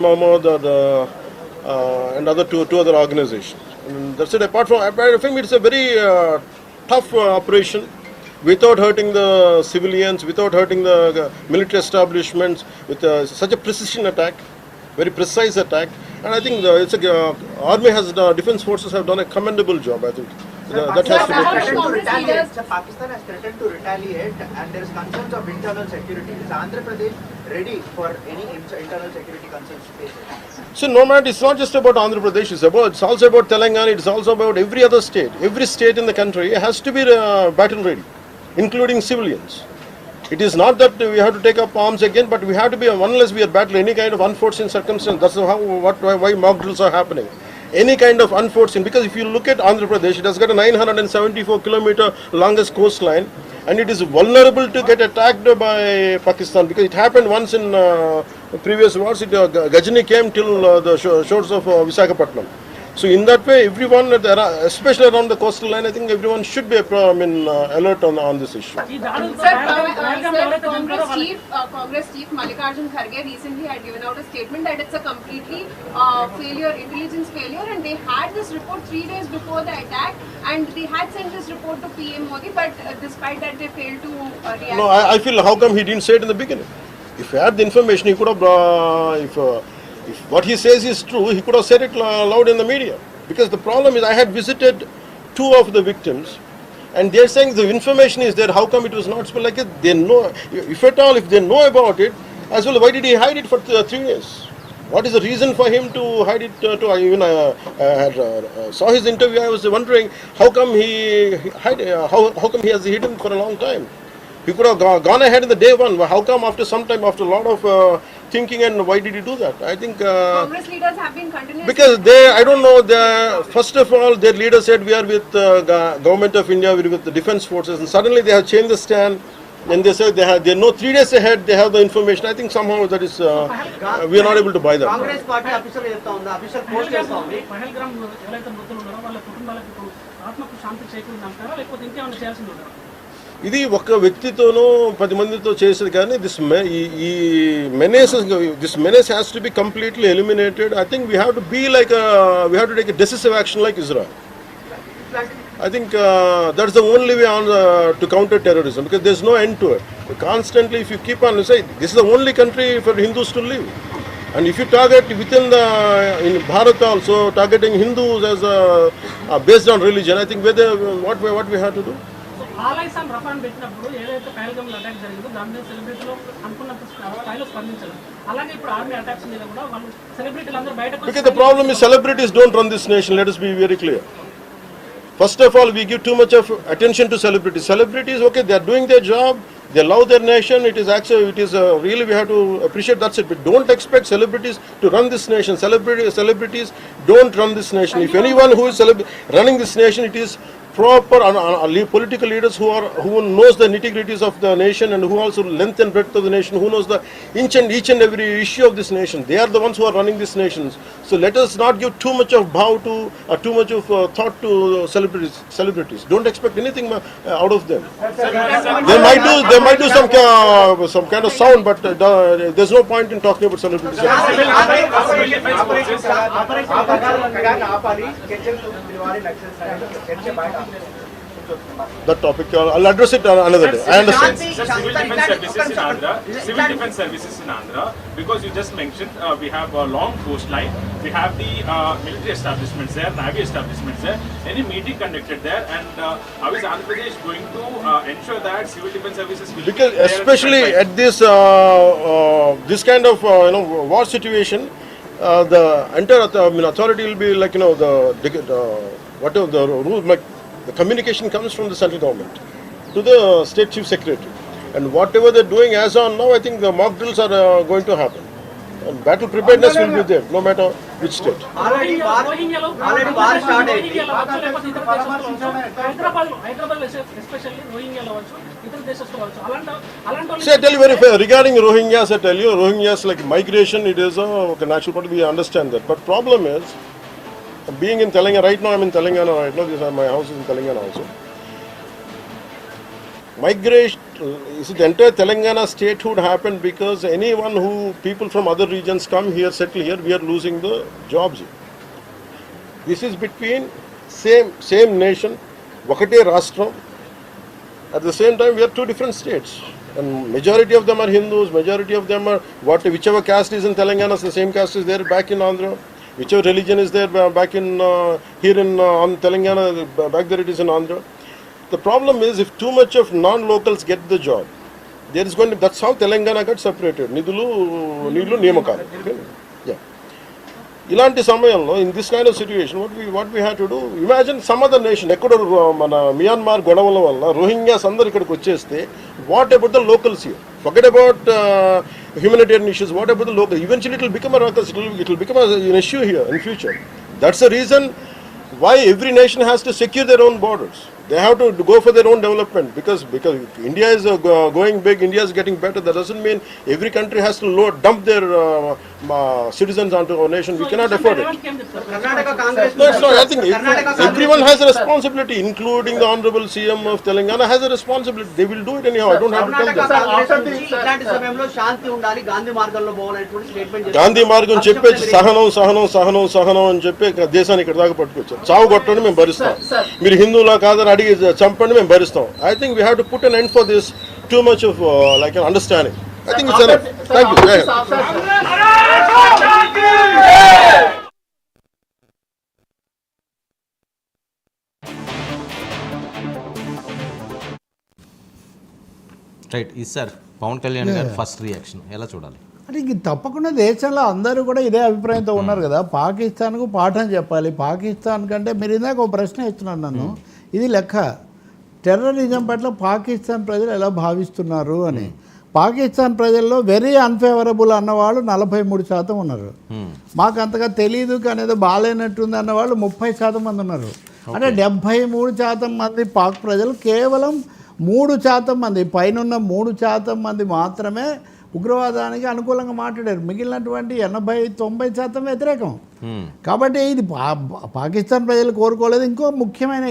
Mohammed and other two other organizations. And that's it. Apart from it's a very tough operation, without hurting the civilians, without hurting the military establishments, with such a precision attack, very precise attack. And I think army has defense forces have done a commendable job. I think that has to be. Pakistan has threatened to retaliate, and there is concerns of internal security. Is Andhra Pradesh ready for any internal security concerns to face it? So no matter, it's not just about Andhra Pradesh. It's also about Telangana. It's also about every other state. Every state in the country has to be battle ready, including civilians. It is not that we have to take up arms again, but we have to be, unless we are battling any kind of unforeseen circumstance. That's why mock drills are happening. Any kind of unforeseen, because if you look at Andhra Pradesh, it has got a 974-kilometer longest coastline, and it is vulnerable to get attacked by Pakistan, because it happened once in previous wars. Gajini came till the shores of Visakhapatnam. So in that way, everyone, especially around the coastal line, I think everyone should be alert on this issue. Congress Chief Mallikarjun Kharge recently had given out a statement that it's a completely intelligence failure, and they had this report 3 days before the attack, and they had sent this report to PM Modi, but despite that they failed to react. No, I feel, how come he didn't say it in the beginning? If he had the information, he could have, if what he says is true, he could have said it loud in the media. Because the problem is, I had visited 2 of the victims, and they're saying the information is there. How come it was not spelled like it? They know, if at all, if they know about it, as well, why did he hide it for 3 years? What is the reason for him to hide it? I saw his interview. I was wondering how come he how come he has hidden for a long time. He could have gone ahead in the day one. How come after some time, after a lot of thinking, and why did he do that? I think Congress leaders have been continuously, because I don't know, first of all, their leader said we are with government of India, we are with the defense forces, and suddenly they have changed the stand, and they said they know 3 days ahead they have the information. I think somehow that is we are not able to buy that. Congress party official official post చేస్తుంది. పహల్గ్రామ్ ఎవరైతే మృతులు ఉన్నారో వాళ్ళ కుటుంబాలకు ఇప్పుడు ఆత్మకు శాంతి చేకూరిందంటారా, లేకపోతే ఇంకేమైనా చేయాల్సింది ఉందా? ఇది ఒక వ్యక్తితోనో 10 మందితో చేసేది కానీ this menace has to be completely eliminated. I think we have to be like we have to take a decisive action like Israel. I think that's the only way to counter terrorism, because there's no end to it. Constantly, if you keep on saying this is the only country for Hindus to live, and if you target within in Bharat also targeting Hindus as based on religion, I think what we have to do. ఆలైసాన్ రఫాన్ పెట్టినప్పుడు ఏదైతే Pahalgam attack జరిగిందో దాని మీద సెలబ్రిటీలు అనుకున్నంత స్థాయిలో స్పందించారు. అలాగే ఇప్పుడు ఆర్మీ అటాక్స్ మీద కూడా వాళ్ళు సెలబ్రిటీలు అందరూ బయటకు. Because the problem is celebrities don't run this nation. Let us be very clear. First of all, we give too much of attention to celebrities. Celebrities, okay, they are doing their job. They love their nation. It is really we have to appreciate. That's it. But don't expect celebrities to run this nation. Celebrities don't run this nation. If anyone who is running this nation, it is proper political leaders who knows the nitty-gritties of the nation, and who also length and breadth of the nation, who knows the each and every issue of this nation. They are the ones who are running this nation. So let us not give too much of too much of thought to celebrities. Don't expect anything out of them. They might do some kind of sound, but there's no point in talking about celebrities. That topic, I'll address it another day. I understand. Civil defense services in Andhra, because you just mentioned we have a long coastline, we have the military establishments there, navy establishments there. Any meeting conducted there, and how is Andhra Pradesh going to ensure that civil defense services will because be there especially at this kind of war situation, the entire authority will be like whatever the rules, like the communication comes from the central government to the state chief secretary, and whatever they're doing as on now, I think the mock drills are going to happen, and battle preparedness will be there no matter which state. Already war started. Hyderabad especially రోహింగ్యాలో వచ్చు, ఇతర దేశస్తులు వచ్చు, అలాంటి See, I tell you very fair regarding Rohingyas. I tell you, Rohingyas, like migration, it is a natural part. We understand that, but problem is, being in Telangana right now, I'm in Telangana right now. My house is in Telangana also. You see, the entire Telangana statehood happened because anyone who people from other regions come here, settle here, we are losing the jobs here. This is between same nation, ఒకటే రాష్ట్రం. At the same time, we are two different states, and majority of them are Hindus. Majority of them are whichever caste is in Telangana, the same caste is there back in Andhra. Whichever religion is there back in here in on Telangana, back there it is in Andhra. The problem is if too much of non-locals get the job, there is going to, that's how Telangana got separated. Nidulu Niyamakalu. Yeah. ఇలాంటి సమయంలో in this kind of situation what we had to do, imagine some other nation ఎక్కడో మన Myanmar గొడవల వల్ల Rohingyas అందరు ఇక్కడికి వచ్చేస్తే what about the locals here? Forget about humanitarian issues. What about the local? Eventually it will become a ruckus. It will become an issue here in future. That's the reason why every nation has to secure their own borders. They have to go for their own development because India is going big, India is getting better. That doesn't mean every country has to dump their citizens onto our nation. We cannot afford it. Karnataka Congress. No, it's not. I think everyone has a responsibility, including the Honorable CM of Telangana has a responsibility. They will do it anyhow. I don't have to tell Karnataka them. Congress నుంచి ఇలాంటి సమయంలో శాంతి ఉండాలి, గాంధీ మార్గంలో పోవాలనేటువంటి statement Gandhi మార్గం చెప్పేసి సహనం అని చెప్పి దేశాన్ని ఇక్కడ దాకా పట్టుకొచ్చారు. చావు కొట్టండి మేము భరిస్తాం, మీరు హిందువులా కాదని అడిగి చంపండి మేము భరిస్తాం. I think we have to put an end for this too much of like an understanding. I think it's enough. Thank you. Jai Hind. Right ఇది సార్ పవన్ కళ్యాణ్ గారు ఫస్ట్ రియాక్షన్ ఎలా చూడాలి? అంటే ఇంక తప్పకుండా దేశంలో అందరూ కూడా ఇదే అభిప్రాయంతో ఉన్నారు కదా. పాకిస్తాన్కు పాఠం చెప్పాలి. పాకిస్తాన్ కంటే మీరు ఇందాక ఒక ప్రశ్న ఇస్తున్నాను నన్ను, ఇది లెక్క టెర్రరిజం పట్ల పాకిస్తాన్ ప్రజలు ఎలా భావిస్తున్నారు అని. పాకిస్తాన్ ప్రజల్లో వెరీ అన్ఫేవరబుల్ అన్నవాళ్ళు 43% ఉన్నారు. మాకు అంతగా తెలియదు కానీ ఏదో బాగాలేనట్టుంది అన్నవాళ్ళు 30% మంది ఉన్నారు. అంటే 73% మంది పాక్ ప్రజలు కేవలం 3% మంది, పైనున్న 3% మంది మాత్రమే ఉగ్రవాదానికి అనుకూలంగా మాట్లాడారు. మిగిలినటువంటి 80-90% వ్యతిరేకం. కాబట్టి ఇది పాకిస్తాన్ ప్రజలు కోరుకోలేదు. ఇంకో ముఖ్యమైన